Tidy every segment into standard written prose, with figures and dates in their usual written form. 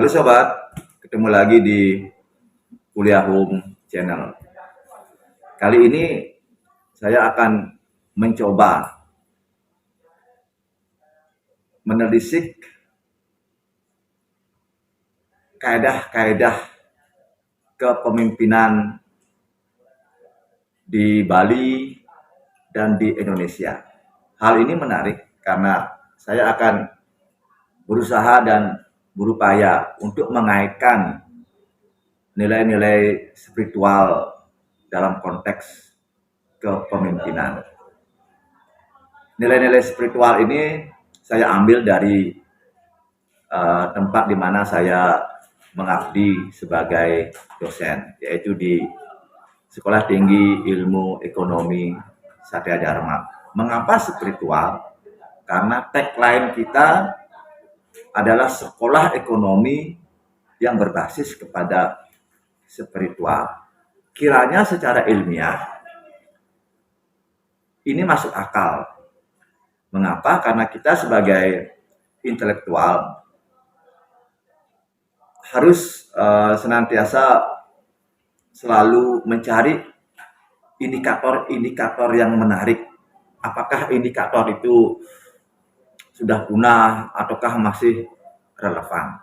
Halo sobat, ketemu lagi di Kuliah Home Channel. Kali ini saya akan mencoba menelisik kaedah-kaedah kepemimpinan di Bali dan di Indonesia. Hal ini menarik karena saya akan berusaha dan berupaya untuk mengaitkan nilai-nilai spiritual dalam konteks kepemimpinan. Nilai-nilai spiritual ini saya ambil dari tempat di mana saya mengabdi sebagai dosen, yaitu di Sekolah Tinggi Ilmu Ekonomi Satya Dharma. Mengapa spiritual? Karena tagline kita adalah sekolah ekonomi yang berbasis kepada spiritual. Kiranya secara ilmiah ini masuk akal. Mengapa? Karena kita sebagai intelektual harus senantiasa selalu mencari indikator-indikator yang menarik. Apakah indikator itu sudah punah ataukah masih relevan?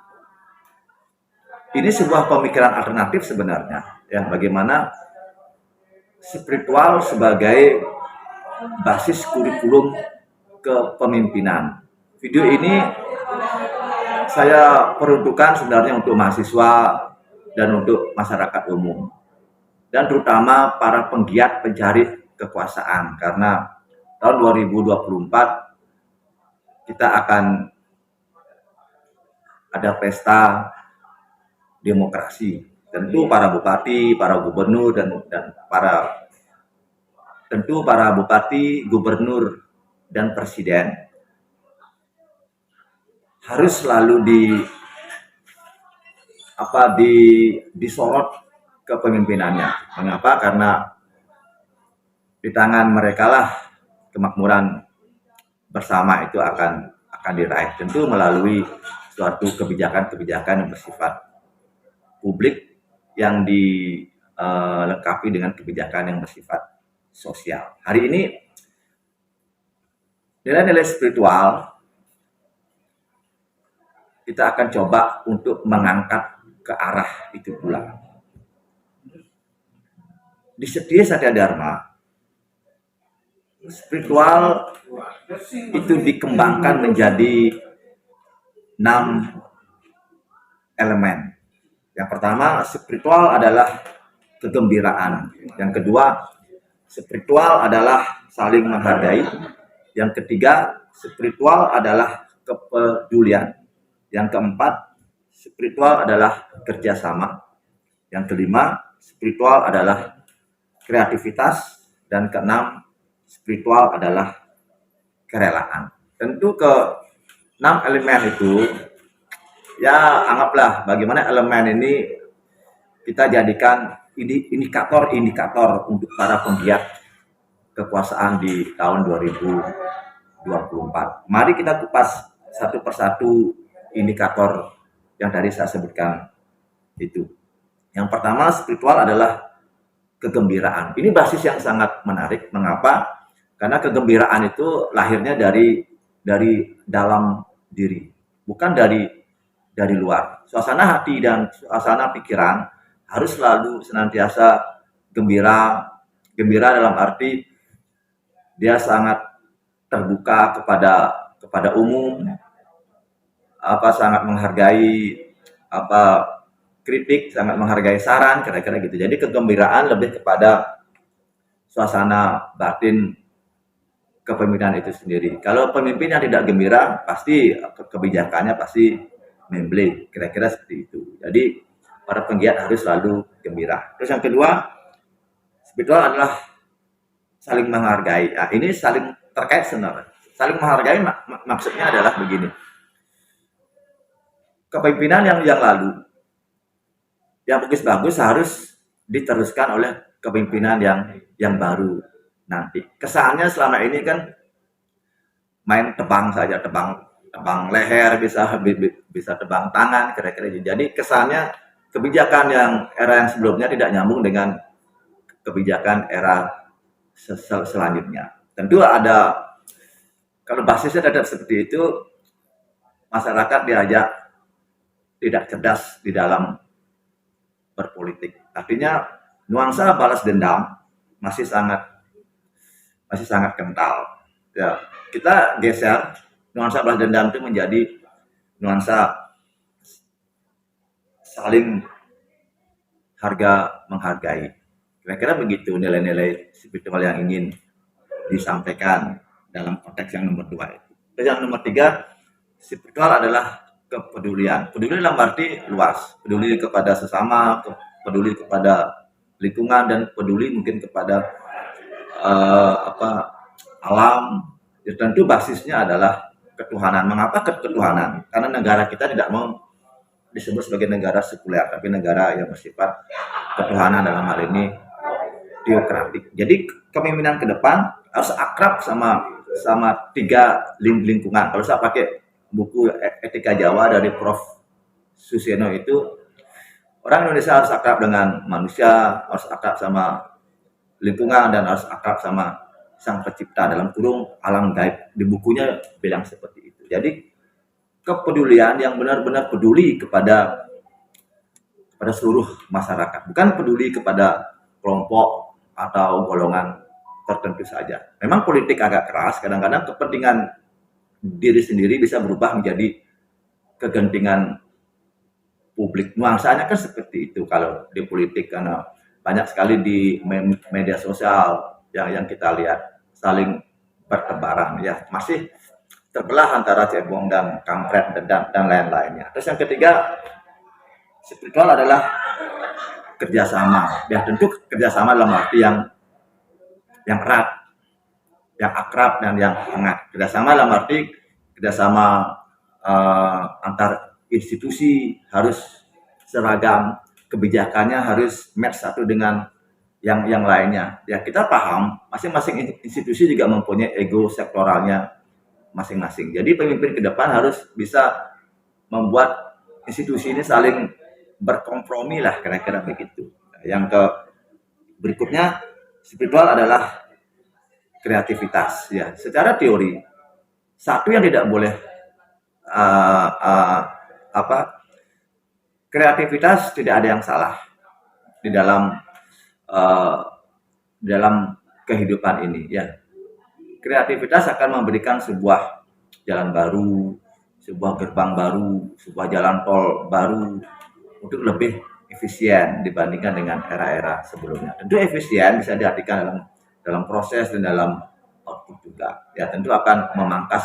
Ini sebuah pemikiran alternatif sebenarnya, ya, bagaimana spiritual sebagai basis kurikulum kepemimpinan. Video ini saya peruntukkan sebenarnya untuk mahasiswa dan untuk masyarakat umum, dan terutama para penggiat pencari kekuasaan, karena tahun 2024 kita akan ada pesta demokrasi. Tentu para bupati, para gubernur dan para bupati, gubernur dan presiden harus selalu disorot kepemimpinannya. Mengapa? Karena di tangan mereka lah kemakmuran bersama itu akan diraih, tentu melalui suatu kebijakan-kebijakan yang bersifat publik yang dilengkapi dengan kebijakan yang bersifat sosial. Hari ini nilai-nilai spiritual kita akan coba untuk mengangkat ke arah itu pula. Di Setia Satya Dharma, spiritual itu dikembangkan menjadi 6 elemen. Yang pertama, spiritual adalah kegembiraan. Yang kedua, spiritual adalah saling menghargai. Yang ketiga, spiritual adalah kepedulian. Yang keempat, spiritual adalah kerjasama. Yang kelima, spiritual adalah kreativitas. Dan keenam, spiritual adalah kerelaan. Tentu ke-6 elemen itu, ya anggaplah bagaimana elemen ini kita jadikan indikator-indikator untuk para penggiat kekuasaan di tahun 2024. Mari kita kupas satu persatu indikator yang tadi saya sebutkan itu. Yang pertama, spiritual adalah kegembiraan. Ini basis yang sangat menarik. Mengapa? Karena kegembiraan itu lahirnya dari dalam diri, bukan dari luar. Suasana hati dan suasana pikiran harus selalu senantiasa gembira dalam arti dia sangat terbuka kepada umum, sangat menghargai kritik, sangat menghargai saran, kira-kira gitu. Jadi kegembiraan lebih kepada suasana batin kepemimpinan itu sendiri. Kalau pemimpin yang tidak gembira, pasti kebijakannya pasti memble, kira-kira seperti itu. Jadi para penggiat harus selalu gembira. Terus yang kedua, spiritual adalah saling menghargai. Nah, ini saling terkait sebenarnya. Saling menghargai maksudnya adalah begini. Kepemimpinan yang lalu, yang bagus-bagus harus diteruskan oleh kepemimpinan yang baru nanti. Kesannya selama ini kan main tebang saja, tebang tebang leher, bisa tebang tangan, kira-kira gitu. Jadi kesannya kebijakan yang era yang sebelumnya tidak nyambung dengan kebijakan era selanjutnya. Tentu ada, kalau basisnya tetap seperti itu, masyarakat diajak tidak cerdas di dalam berpolitik. Artinya nuansa balas dendam masih sangat kental. Ya, kita geser nuansa balas dendam itu menjadi nuansa saling harga menghargai. Kira-kira begitu nilai-nilai spiritual yang ingin disampaikan dalam konteks yang nomor 2 itu. Dan yang nomor 3, spiritual adalah kepedulian. Peduli dalam arti luas, peduli kepada sesama, peduli kepada lingkungan, dan peduli mungkin kepada alam. Ya, tentu basisnya adalah ketuhanan. Mengapa ketuhanan? Karena negara kita tidak mau disebut sebagai negara sekuler, tapi negara yang bersifat ketuhanan, dalam hal ini teokratik. Jadi kepemimpinan ke depan harus akrab sama 3 lingkungan. Kalau saya pakai buku Etika Jawa dari Prof. Suseno itu, orang Indonesia harus akrab dengan manusia, harus akrab sama lingkungan, dan harus akrab sama sang pencipta, dalam kurung alam gaib. Di bukunya bilang seperti itu. Jadi kepedulian yang benar-benar peduli kepada seluruh masyarakat, bukan peduli kepada kelompok atau golongan tertentu saja. Memang politik agak keras, kadang-kadang kepentingan diri sendiri bisa berubah menjadi kegentingan publik. Nuansanya kan seperti itu kalau di politik, karena banyak sekali di media sosial yang kita lihat saling bertebaran, ya masih terbelah antara cebong dan kampret dan lain-lainnya. Terus yang ketiga, spiritual adalah kerjasama. Ya tentu kerjasama dalam arti yang erat, yang akrab, dan yang hangat. Kerjasama dalam arti kerjasama antar institusi harus seragam, kebijakannya harus match satu dengan yang lainnya. Ya kita paham, masing-masing institusi juga mempunyai ego sektoralnya masing-masing. Jadi pemimpin ke depan harus bisa membuat institusi ini saling berkompromi lah, kira-kira begitu. Yang berikutnya, spiritual adalah kreativitas. Ya, secara teori, satu yang tidak boleh kreativitas, tidak ada yang salah di dalam kehidupan ini. Ya, kreativitas akan memberikan sebuah jalan baru, sebuah gerbang baru, sebuah jalan tol baru untuk lebih efisien dibandingkan dengan era-era sebelumnya. Tentu efisien bisa diartikan dalam proses dan dalam output juga. Ya tentu akan memangkas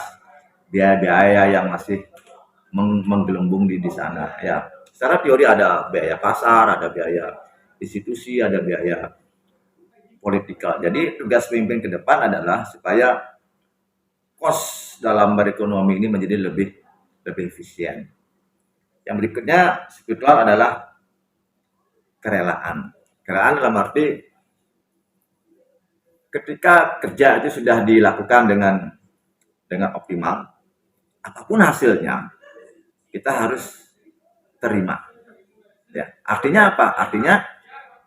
biaya-biaya yang masih menggelembung di sana. Ya secara teori ada biaya pasar, ada biaya institusi, ada biaya politikal. Jadi tugas pemimpin ke depan adalah supaya kos dalam berekonomi ini menjadi lebih efisien. Yang berikutnya, spiritual adalah kerelaan. Kerelaan dalam arti ketika kerja itu sudah dilakukan dengan optimal, apapun hasilnya kita harus terima. Ya, artinya apa? Artinya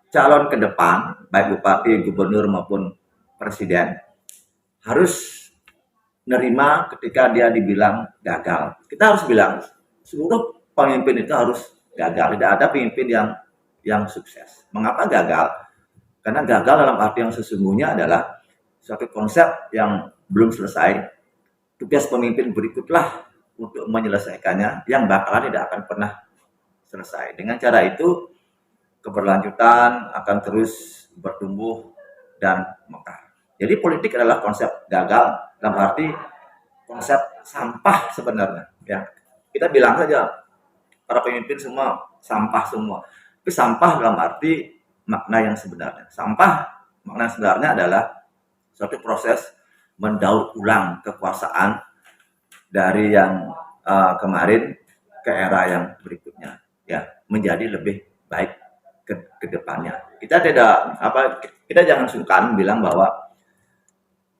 calon ke depan, baik bupati, gubernur maupun presiden, harus nerima ketika dia dibilang gagal. Kita harus bilang seluruh pemimpin itu harus gagal. Tidak ada pemimpin yang sukses. Mengapa gagal? Karena gagal dalam arti yang sesungguhnya adalah suatu konsep yang belum selesai. Tugas pemimpin berikutlah untuk menyelesaikannya, yang bakalan tidak akan pernah selesai. Dengan cara itu keberlanjutan akan terus bertumbuh dan mekar. Jadi politik adalah konsep gagal dalam arti konsep sampah sebenarnya. Ya, kita bilang saja para pemimpin semua sampah semua. Tapi sampah dalam arti makna yang sebenarnya. Sampah makna sebenarnya adalah suatu proses mendaur ulang kekuasaan dari yang kemarin ke era yang berikutnya. Ya, menjadi lebih baik ke depannya. Kita jangan sungkan bilang bahwa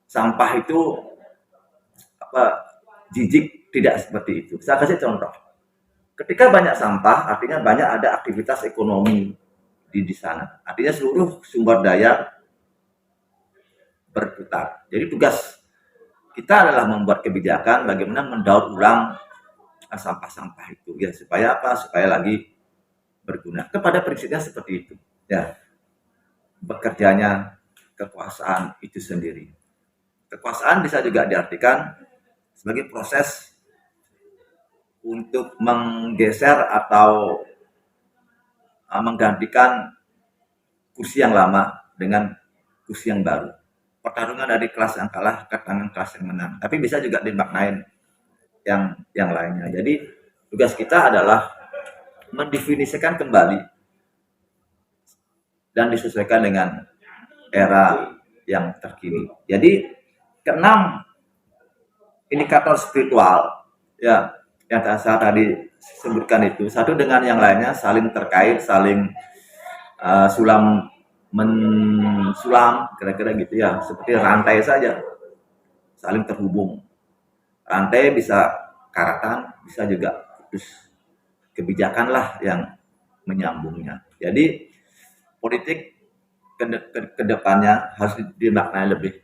sampah itu jijik tidak seperti itu. Saya kasih contoh. Ketika banyak sampah, artinya banyak ada aktivitas ekonomi di sana. Artinya seluruh sumber daya berputar. Jadi tugas kita adalah membuat kebijakan bagaimana mendaur ulang sampah-sampah itu, ya supaya apa? Supaya lagi berguna. Kepada prinsipnya seperti itu. Ya, bekerjanya kekuasaan itu sendiri. Kekuasaan bisa juga diartikan sebagai proses untuk menggeser atau menggantikan kursi yang lama dengan kursi yang baru. Pertarungan dari kelas yang kalah ke tangan kelas yang menang. Tapi bisa juga dimaknain yang lainnya. Jadi tugas kita adalah mendefinisikan kembali dan disesuaikan dengan era yang terkini. Jadi keenam indikator spiritual ya yang saya tadi sebutkan itu satu dengan yang lainnya saling terkait, saling sulam mensulam, kira-kira gitu ya, seperti rantai saja saling terhubung. Rantai bisa karatan, bisa juga putus. Kebijakan lah yang menyambungnya. Jadi politik ke depannya harus dimaknai lebih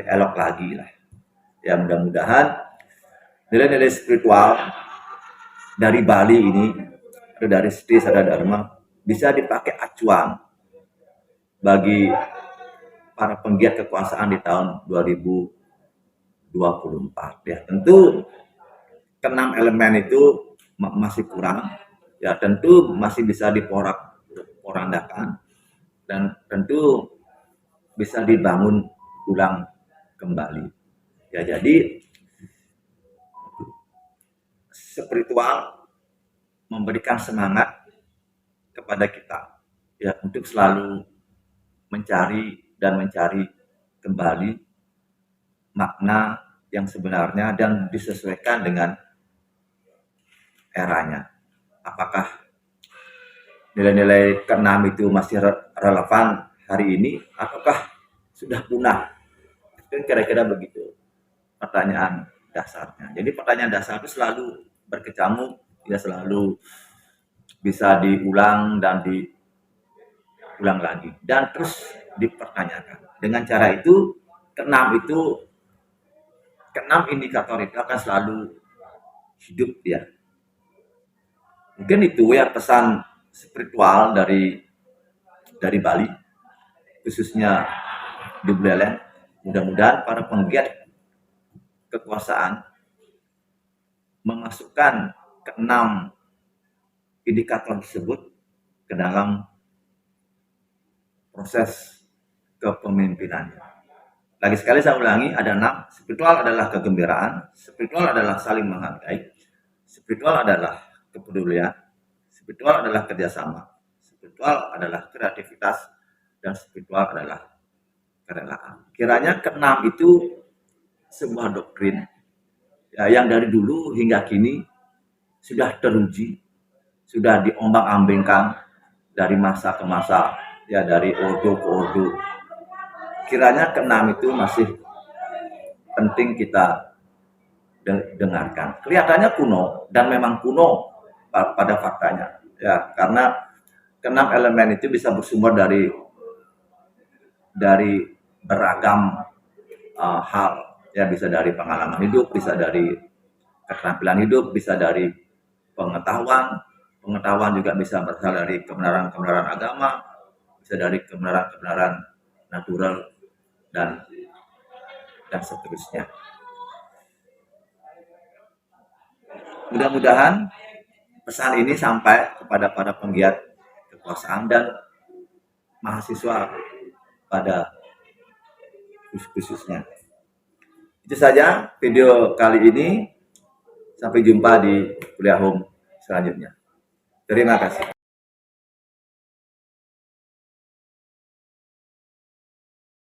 elok lagi lah. Ya mudah-mudahan nilai-nilai spiritual dari Bali ini atau dari Sri Sada Dharma bisa dipakai acuan bagi para penggiat kekuasaan di tahun 2024 ya. Tentu keenam elemen itu masih kurang ya, tentu masih bisa diporak-porandakan dan tentu bisa dibangun ulang kembali ya. Jadi spiritual memberikan semangat kepada kita ya untuk selalu mencari kembali makna yang sebenarnya dan disesuaikan dengan eranya. Apakah nilai-nilai keenam itu masih relevan hari ini ataukah sudah punah? Itu kira-kira begitu pertanyaan dasarnya. Jadi pertanyaan dasar itu selalu berkecamuk, ya selalu bisa diulang dan diulang lagi dan terus dipertanyakan. Dengan cara itu keenam indikator itu akan selalu hidup ya. Mungkin itu ya pesan spiritual dari Bali, khususnya di Buleleng. Mudah-mudahan para penggiat kekuasaan memasukkan keenam indikator tersebut ke dalam proses kepemimpinannya. Lagi sekali saya ulangi, ada 6. Spiritual adalah kegembiraan, spiritual adalah saling menghargai, spiritual adalah kepedulian, spiritual adalah kerjasama, spiritual adalah kreativitas, dan spiritual adalah kerelaan. Kiranya keenam itu sebuah doktrin ya, yang dari dulu hingga kini sudah teruji, sudah diombang-ambingkan dari masa ke masa, ya dari ordo ke ordo. Kiranya keenam itu masih penting kita dengarkan. Kelihatannya kuno dan memang kuno pada faktanya, ya karena keenam elemen itu bisa bersumber dari beragam hal, ya bisa dari pengalaman hidup, bisa dari keterampilan hidup, bisa dari pengetahuan juga bisa berasal dari kebenaran agama, bisa dari kebenaran natural dan seterusnya. Mudah-mudahan pesan ini sampai kepada para penggiat kekuasaan dan mahasiswa pada khususnya. Itu saja video kali ini. Sampai jumpa di kuliah home selanjutnya. Terima kasih.